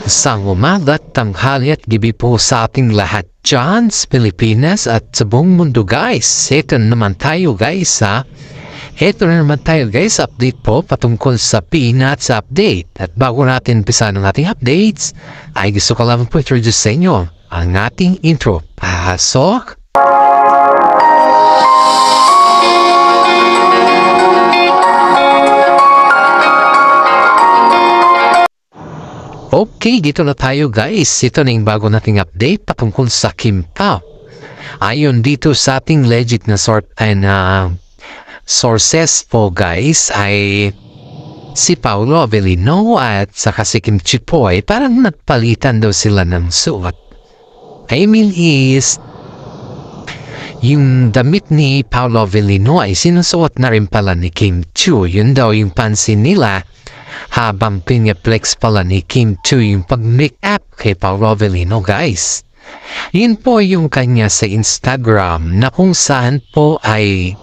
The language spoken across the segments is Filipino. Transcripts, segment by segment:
Isang umaga at tanghali at gabi po sa ating lahat dyan sa Pilipinas at sa buong mundo guys. Ito na naman tayo guys update po patungkol sa Peanuts update. At bago natin umpisa ng ating updates, ay gusto ko lang po introduce sa inyo ang ating intro. Pasok! Okay, dito na tayo guys. Ito na yung bago nating update patungkol sa Kim Pao. Ayon dito sa ating legit na sources po guys, ay si Paolo Avellino at saka si Kim Chiu po ay parang nagpalitan daw sila ng suot. I mean is, yung damit ni Paolo Avellino ay sinusuot na rin pala ni Kim Chiu. Yun daw yung pansin nila. Habang pinaplex pala ni Kim Chiu yung pag-make-up kay Paolo Avellino guys. Yun po yung kanya sa Instagram na kung saan po ay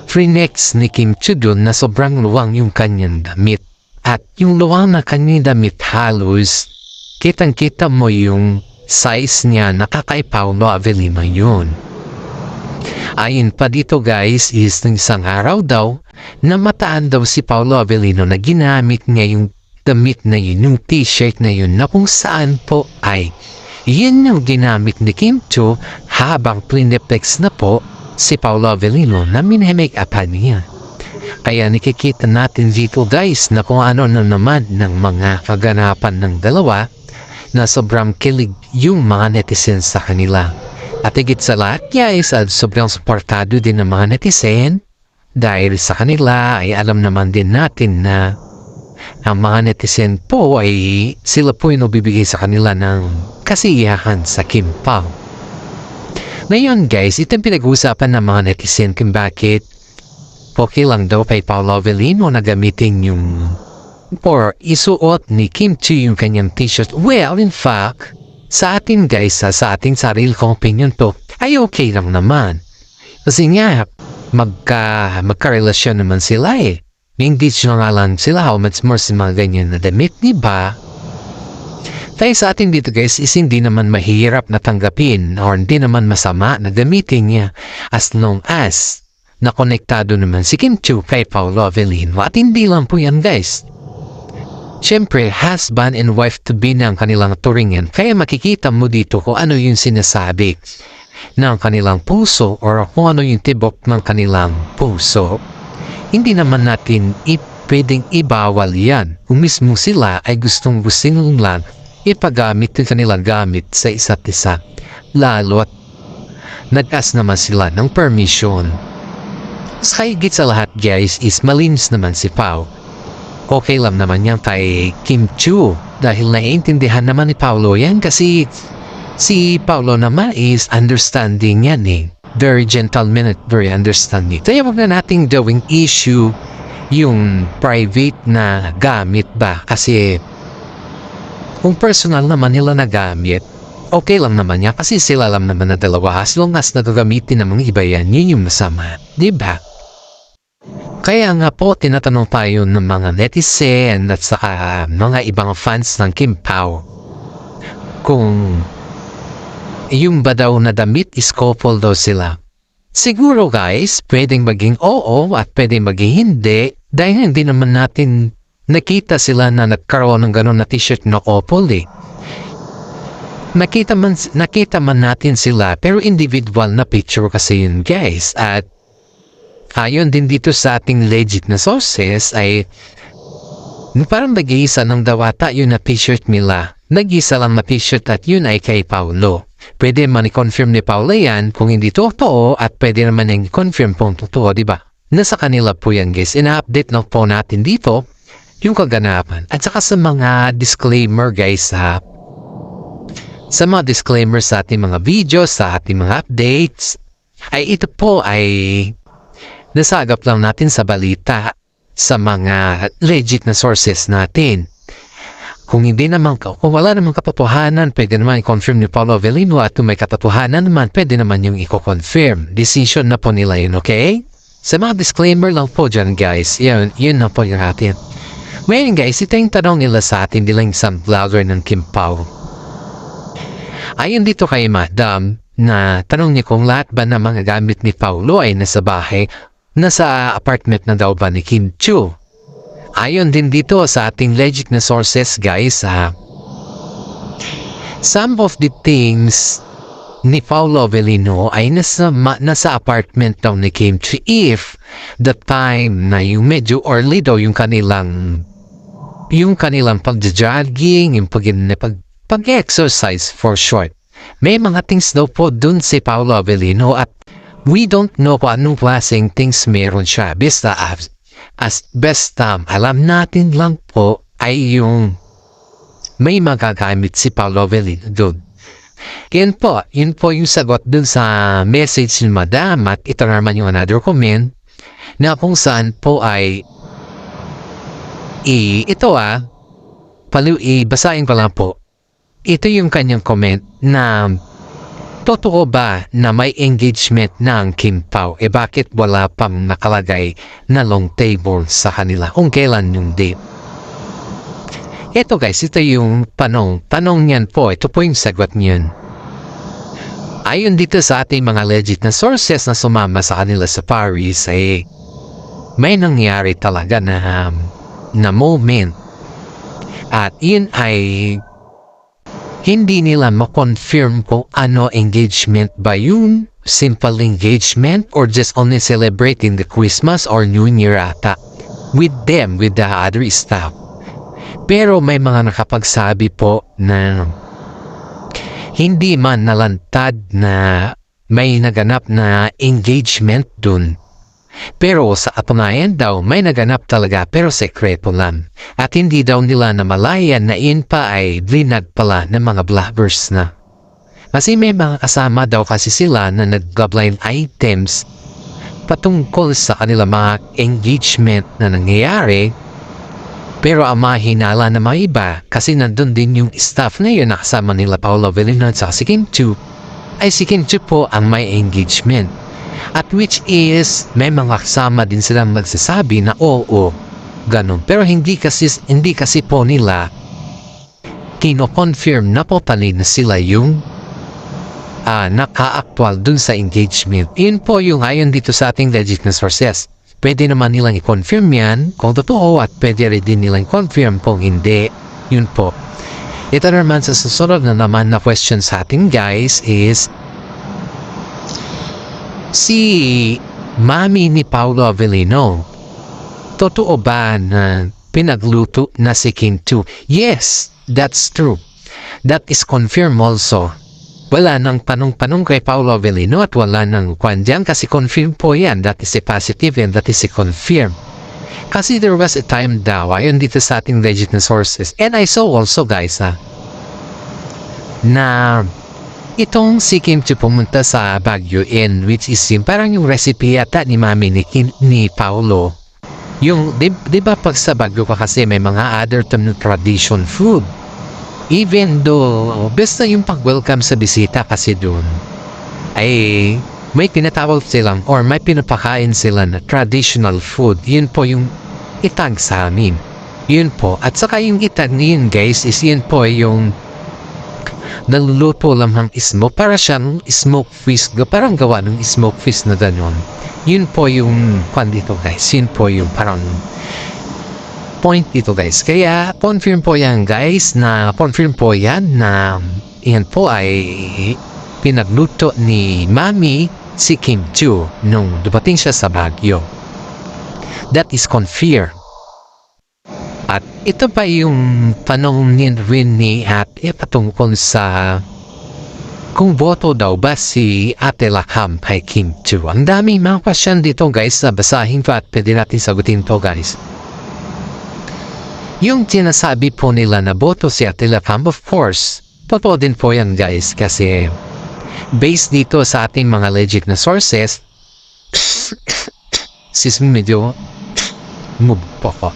flinex ni Kim Chiu dun na sobrang luwang yung kanyang damit. At yung luwang na kanyang damit halos kitang-kita mo yung size niya na kay Paolo Avellino yun. Ayon pa dito guys is ng isang araw daw na mataan daw si Paolo Avellino na ginamit niya yung damit na yun, yung t-shirt na yun na kung saan po ay yun yung ginamit ni Kim Chiu habang plineplex na po si Paolo Avellino na minamake-upan niya. Kaya nakikita natin dito guys na kung ano na naman ng mga kaganapan ng dalawa na sobrang kilig yung mga netizens sa kanila. At higit sa lahat guys, sobrang supportado din ng mga netizen dahil sa kanila ay alam naman din natin na ang mga netizen po ay sila po yung bibigay sa kanila ng kasiyahan sa Kim Pao. Ngayon guys, itong pinag-uusapan ng mga netizen kung bakit okay lang daw kay Paolo Avellino na gamitin yung or isuot ni Kim Chiu yung kanyang t-shirt. Well, in fact, sa atin guys, sa ating sarili kong opinion to, ay okay lang naman. Kasi nga, magkarelasyon naman sila eh. Hindi siya nga lang sila how much more sa mga ganyan na damit, diba? Tayo sa atin dito guys is hindi naman mahirap na tanggapin or hindi naman masama na gamitin niya as long as na konektado naman si Kim Chiu kay Paolo Avellino. At hindi lang po yan guys. Siyempre, husband and wife to be ng kanilang turingan. Kaya makikita mo dito kung ano yung sinasabi ng kanilang puso or kung ano yung tibok ng kanilang puso. Hindi naman natin pwedeng ibawal yan. Kung mismo sila ay gustong lang ipagamit yung kanilang gamit sa isa't isa. Lalo at nag-ask naman sila ng permission. Sa higit sa lahat guys is malinis naman si Pao. Okay lang naman yan kay Kim Chiu dahil naiintindihan naman ni Paolo yan kasi si Paolo naman is understanding yan eh. Very gentleman at very understanding. Kaya wag na nating gawing issue yung private na gamit ba kasi kung personal naman nila na gamit, okay lang naman yan kasi sila lang naman na dalawa as long as nagagamitin ng mga iba yan, yun yung masama. Diba? Kaya nga po, tinatanong tayo ng mga netizen at saka mga ibang fans ng Kim Pao kung yung ba daw na damit is couple daw sila. Siguro guys, pwedeng maging oo at pwedeng maging hindi dahil hindi naman natin nakita sila na nagkaroon ng gano'n na t-shirt na couple eh. Nakita man natin sila pero individual na picture kasi yun guys. At ayon din dito sa ating legit na sources ay parang nag-iisa ng dawata yun na t-shirt nila. Nag-iisa lang na t-shirt at yun ay kay Paolo. Pwede man i-confirm ni Paolo yan kung hindi totoo at pwede naman yung i-confirm kung totoo, diba? Nasa kanila po yan guys. Ina-update na po natin dito yung kaganapan. At saka sa mga disclaimer guys sa mga disclaimer sa ating mga videos, sa ating mga updates, ay ito po ay nasagap lang natin sa balita sa mga legit na sources natin. Kung hindi naman, kung wala namang katotohanan, pwede naman i-confirm ni Paolo Avellino at kung may katotohanan naman, pwede naman yung i-confirm. Decision na po nila yun, okay? Sa mga disclaimer lang po dyan guys, yun na po yung atin. Ngayon guys, ito yung tanong nila sa atin nilang isang vlogger ng Kim Pao. Ayon dito kay Madam, na tanong niya kung lahat ba ng mga gamit ni Paulo ay nasa bahay, nasa apartment na daw ba ni Kim Chiu. Ayon din dito sa ating legit na sources guys, some of the things ni Paulo Avellino ay nasa apartment daw ni Kim Chiu if the time na yung medyo early daw yung kanilang pag-jogging, yung pag-exercise for short. May mga things daw po dun si Paulo Avellino at we don't know kung anong klaseng things meron siya. Basta as best alam natin lang po ay yung may magagamit si Paulo Avellino dun. Yun po yung sagot dun sa message ni Madam at ito naman yung another comment na kung saan po ay basahin ko lang po. Ito yung kanyang comment na totoo ba na may engagement ng Kim Pao? Bakit wala pang nakalagay na long table sa kanila kung kailan yung date? Ito guys, ito yung tanong niyan po. Ito po yung sagot niyan. Ayon dito sa ating mga legit na sources na sumama sa kanila sa Paris ay may nangyari talaga na moment. At yun ay hindi nila ma-confirm kung ano engagement ba yun, simple engagement, or just only celebrating the Christmas or New Year ata with them, with the other staff. Pero may mga nakapagsabi po na hindi man nalantad na may naganap na engagement dun. Pero sa katunayan daw, may naganap talaga pero sekreto lang. At hindi daw nila namalayan na iyon pa ay blinag pala ng mga vloggers na. Kasi may mga kasama daw kasi sila na nag-blind items patungkol sa kanila mga engagement na nangyayari. Pero ang mahinala na mga iba kasi nandun din yung staff na yun na kasama nila Paulo Avellino at si Kim Chiu ay si Kim Chiu po ang may engagement. At which is, may mga kasama din silang nagsasabi na oo, ganun. Pero hindi kasi po nila kino-confirm na po na sila yung naka-actual dun sa engagement. Yun po yung ayon dito sa ating legit na sources. Pwede naman nilang i-confirm yan kung totoo at pwede rin din nilang i-confirm kung hindi. Yun po. Ito naman sa susunod na naman na question sa ating guys is si Mami ni Paulo Avellino, totoo ba na pinagluto na si Kim Chiu? Yes, that's true. That is confirmed also. Wala nang panong-panong kay Paulo Avellino at wala nang kwan dyan kasi confirm po yan. That is a positive and that is a confirm. Kasi there was a time daw, ayon dito sa ating legit na sources, and I saw also guys na itong si Kim Chiu pumunta sa Baguio in which is parang yung recipe yata ni Mami ni Paulo. Yung, di ba pag sa Baguio ka kasi may mga other tradition food. Even though, basta yung pag-welcome sa bisita kasi doon ay may pinatawag silang or may pinapakain sila na traditional food. Yun po yung itag sa amin. Yun po. At saka yung itag niyon guys is yun po yung naluluto lang ng smoke para siyang smoke fish, parang gawa ng smoke fish na gano'n. Yun po yung kwan dito guys, yun po yung parang point dito guys. Kaya confirm po yan guys, na confirm po yan na yan po ay pinagluto ni Mami si Kim Chiu nung dumating siya sa Baguio. That is confirmed. At ito pa yung tanong rin ni Ate patungkol sa kung boto daw ba si Ate Lakam kay Kim Chiu. Ang daming mga question dito guys na basahin ko at pwede natin sagutin to guys. Yung sinasabi po nila na boto si Ate Lakam, of course, totoo din po yan guys kasi based dito sa ating mga legit na sources, medyo move po ko.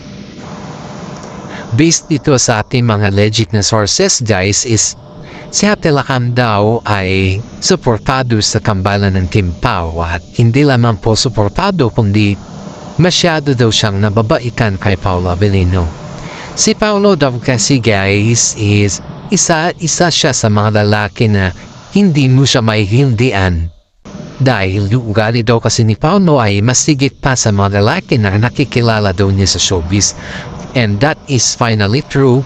Based dito sa ating mga legit na sources guys is si Ate Lakam daw ay suportado sa tambalan ng Kim Pao at hindi lamang po suportado kundi masyado daw siyang nababaitan kay Paulo Avellino. Si Paolo daw kasi guys is isa siya sa mga lalaki na hindi mo siya maihindian. Dahil yung ugali daw kasi ni Paolo ay mas sigit pa sa mga lalaki na nakikilala daw niya sa showbiz. And that is finally true.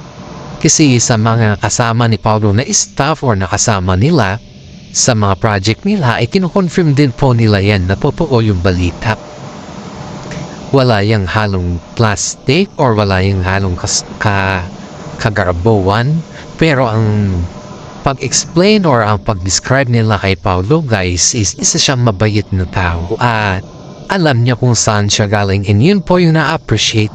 Kasi sa mga kasama ni Paolo na staff or nakasama nila sa mga project nila ay kinukonfirm din po nila yan na totoo yung balita. Wala yung halong plastic or wala yung halong kagarboan. Pero ang pag-explain or ang pag-describe nila kay Paolo guys is isa siyang mabait na tao at alam niya kung saan siya galing, and yun po yung na-appreciate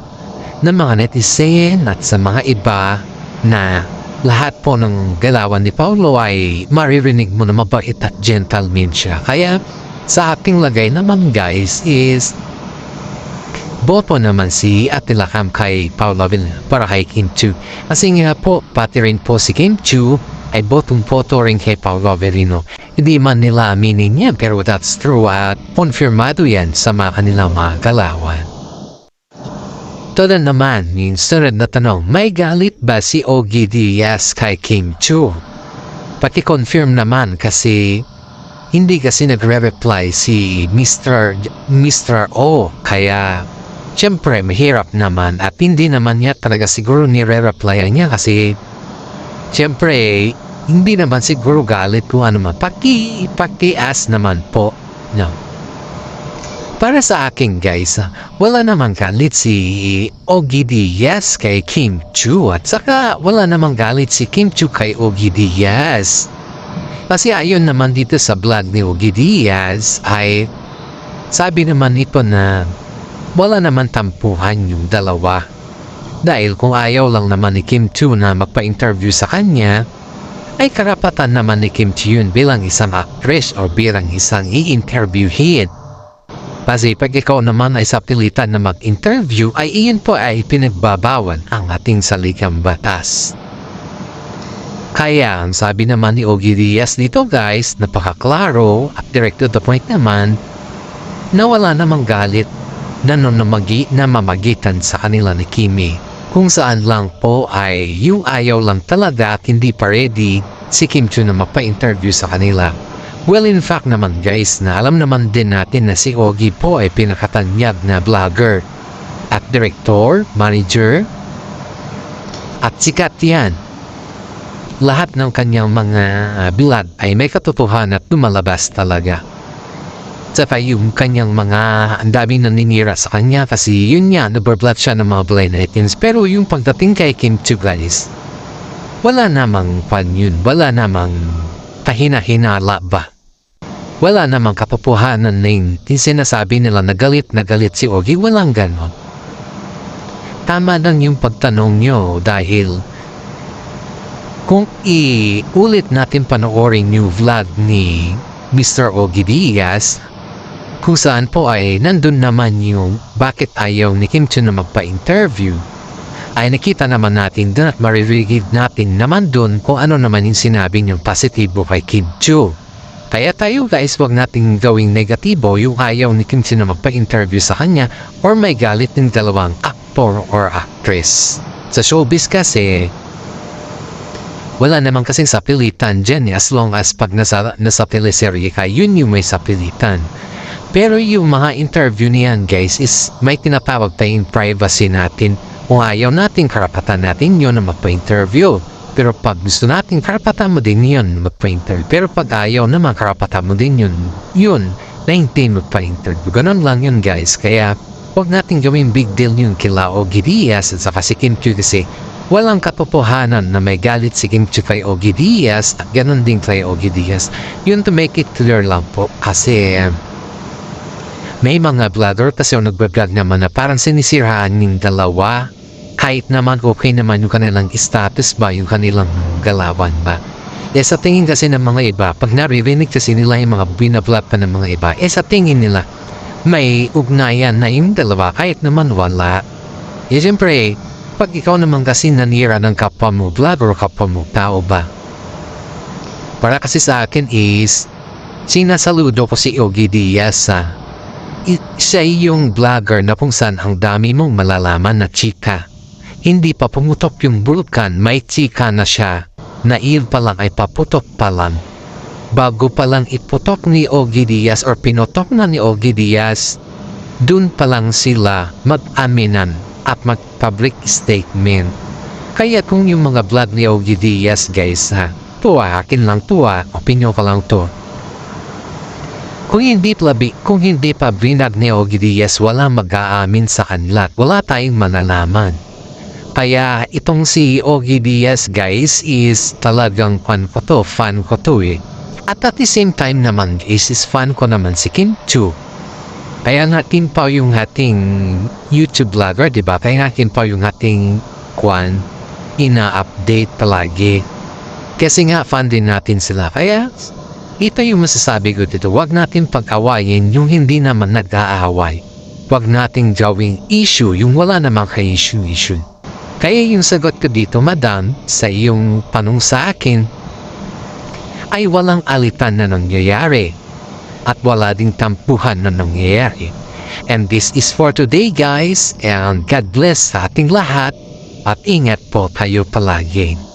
ng mga netizen at sa mga iba na lahat po ng galawan ni Paolo ay maririnig mo na mabait at gentleman siya. Kaya sa ating lagay naman guys is boto naman si Ate Lakam kay Paolo para kay Kim Chiu. Kasi nga po pati rin po si Kim Chiu ay botong-boto rin kay Paolo Avelino. Hindi man nila aminin niya pero that's true at konfirmado yan sa mga kanilang mga galawan. Todo naman, yung sunod na tanong, may galit ba si Ogie Diaz kay Kim Chiu? Paki-confirm naman kasi hindi kasi nagre-reply si Mr. O kaya siyempre mahirap naman at hindi naman niya talaga siguro nire-replyan niya kasi siyempre hindi naman siguro galit kung ano man. Paki-as naman po. No. Para sa akin guys, wala namang galit si Ogie Diaz kay Kim Chiu at saka wala namang galit si Kim Chiu kay Ogie Diaz. Kasi ayon naman dito sa vlog ni Ogie Diaz ay sabi naman ito na wala naman tampuhan yung dalawa. Dahil kung ayaw lang naman ni Kim Chiu na magpa-interview sa kanya, ay karapatan naman ni Kim Chiu yun bilang isang actress o bilang isang i-interviewin. Kasi pag ikaw naman ay sa pilitan na mag-interview ay iyon po ay pinagbabawan ang ating salikang batas. Kaya ang sabi naman ni Ogie Diaz dito guys, napakaklaro at direct to the point naman na wala namang galit na mamagitan sa kanila ni Kimi. Kung saan lang po ay yung ayaw lang talaga at hindi pa ready si Kim Chiu na magpa-interview sa kanila. Well, in fact naman guys, na alam naman din natin na si Ogie po ay pinakatanyag na vlogger at director, manager at sikat yan. Lahat ng kanyang mga bilad ay may katotohanan at lumalabas talaga. Saka yung kanyang mga ang daming naninira sa kanya kasi yun nga, nabablot siya ng mga blind items. Pero yung pagdating kay Kim Chiu guys, wala namang pan yun, wala namang kahina-hinala ba. Wala namang katotohanan na yung sinasabi nila na galit si Ogie, walang ganon. Tama lang yung pagtanong nyo dahil kung iulit natin panoorin yung vlog ni Mr. Ogie Diaz, kung saan po ay nandun naman yung bakit ayaw ni Kim Chiu na magpa-interview, ay nakita naman natin dun at maririnig natin naman dun kung ano naman yung sinabi niyang positibo kay Kim Chiu. Kaya tayo guys, wag nating gawing negatibo yung ayaw ni Kim Chiu na magpa-interview sa kanya or may galit ng dalawang actor or actress. Sa showbiz kasi, wala naman kasing sapilitan dyan as long as pag nasa teleserye ka, yun yung may sapilitan. Pero yung mga interview niyan guys is may tinatawag tayong privacy natin. Kung ayaw natin, karapatan natin yun na magpa-interview. Pero pag gusto natin, karapatan mo din yun magpa-interview. Pero pag ayaw naman, karapatan mo din yun na hindi magpa-interview. Ganun lang yun guys. Kaya huwag natin gawing big deal yun kila Ogie Diaz at saka si Kim Chiu kasi walang katotohanan na may galit si Kim Chiu kay Ogie Diaz at ganun din kay Ogie Diaz. Yun to make it clear lang po kasi may mga vlogger kasi yung nagbablog naman na parang sinisiraan ng dalawa kahit naman okay naman yung kanilang status ba, yung kanilang galawan ba. Sa tingin kasi ng mga iba, pag naririnig kasi nila yung mga binablog pa ng mga iba, sa tingin nila may ugnayan na yung dalawa kahit naman wala. Siyempre, pag ikaw naman kasi nanira ng kapwa mo vlogger o kapwa mo tao ba. Para kasi sa akin is, sinasaludo ko si Ogie Diaz siya yung vlogger na kung saan ang dami mong malalaman na chika. hindi pa pumutok yung bulkan, may chika na siya, na il pa lang ay paputok pa lang. Bago pa lang iputok ni Ogie Diaz or pinutok na ni Ogie Diaz, dun pa lang sila mag-aminan at mag-public statement. Kaya kung yung mga vlog ni Ogie Diaz guys ha, tuwa, akin lang tuwa, opinyon ko lang to. Kung hindi pa brinag ni Ogie Diaz, wala mag-aamin sa kanila at wala tayong manalaman. Kaya itong si Ogie Diaz guys is talagang fan ko to eh. At the same time naman guys is fan ko naman si Kim Chiu. Kaya natin pa yung ating YouTube vlogger, diba? Kaya natin pa yung ating ina-update palagi. Kasi nga fan din natin sila. Kaya ito yung masasabi ko dito, wag natin pag-awayin yung hindi naman nag-aaway. Wag nating gawing issue yung wala namang ka-issue. Kaya yung sagot ko dito, madam, sa iyong tanong sa akin, ay walang alitan na nangyayari at wala ding tampuhan na nangyayari. And this is for today guys, and God bless sa ating lahat at ingat po tayo palagi.